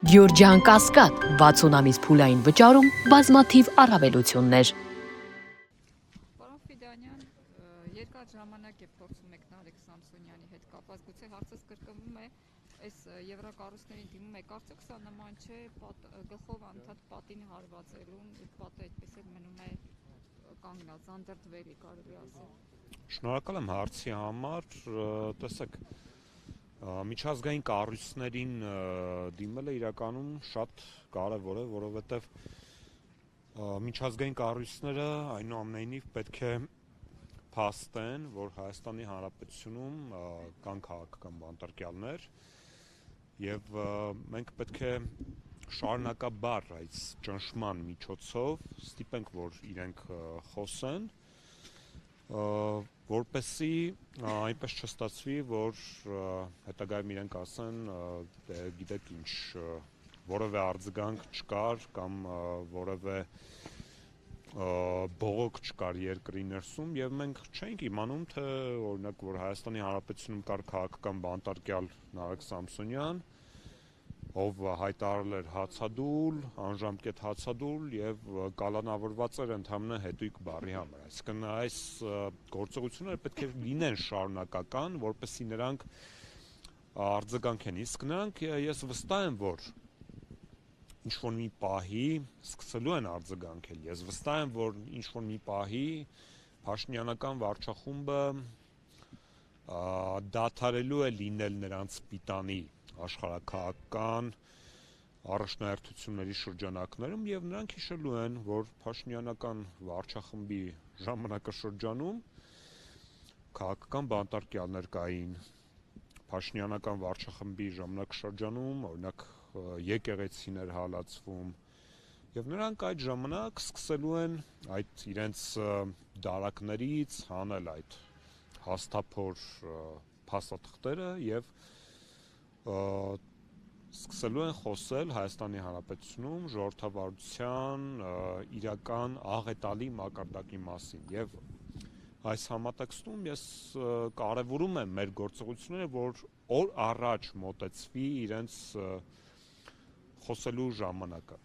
Գյորջյան Կասկադ 60 ամիս փուլային վճարում բազմաթիվ առավելություններ։ Պարոն Ֆիդանյան, երկար ժամանակ է փորձում եք Նարեկ Սամսոնյանի հետ կապված, գուցե հարցս կրկնվում է, այս եվրակառույցներին դիմում եք, արդյոք սա նման չէ գլխով անդադ պատին հարվածելուն, պատը այդպես էլ մնում է կանգնած, անդրդվելի կարելի ասել։ Շնորհակալ եմ հարցի համար, տեսեք, միջազգային կառույցներին դիմելը իրականում շատ կարևոր է, որովհետև միջազգային կառույցները այնուամենայնիվ պետք է փաստեն, որ Հայաստանի Հանրապետությունում կան քաղաքական բանտարկյալներ եւ մենք պետք է շարունակաբար այս ճնշման միջոցով ստիպենք, որ իրենք խոսեն, որպեսզի այնպես չստացվի, որ հետագայում իրենք ասեն, գիտեք ինչ, որևէ արձագանք չկար կամ որևէ բողոք չկար երկրի ներսում եւ մենք չենք իմանում, թե օրինակ որ Հայաստանի Հանրապետությունում կար քաղաքական բանտարկյալ Նարեկ Սամսոնյան, ով հայտարարել էր հացադուլ, անժամկետ հացադուլ եւ կալանավորված էր ընդհանրապես հետույք բառի համար։ Այսինքն այս գործողությունները պետք է լինեն շարունակական, որպեսզի նրանք արձագանքեն։ Իսկ նրանք ես վստահ եմ, որ ինչ-որ մի պահի սկսելու են արձագանքել։ Ես վստահ եմ, որ ինչ-որ մի պահի Փաշինյանական վարչախումբը դադարելու է լինել նրանց պիտանի աշխարհաքաղաքական առաջնահերթությունների շրջանակներում եւ նրանք հիշելու են, որ Փաշինյանական վարչախմբի ժամանակաշրջանում քաղաքական բանտարկյալներ կային, Փաշինյանական վարչախմբի ժամանակաշրջանում օրինակ եկեղեցիներ հալածվում եւ նրանք այդ ժամանակ սկսելու են այդ իրենց դարակներից հանել այդ հաստափոր փաստաթղթերը եւ սկսելու են խոսել Հայաստանի Հանրապետությունում ժողովրդավարության իրական աղետալի մակարդակի մասին եւ այս համատեքստում ես կարևորում եմ մեր գործողությունները, որ օր առաջ մոտեցվի իրենց խոսելու ժամանակը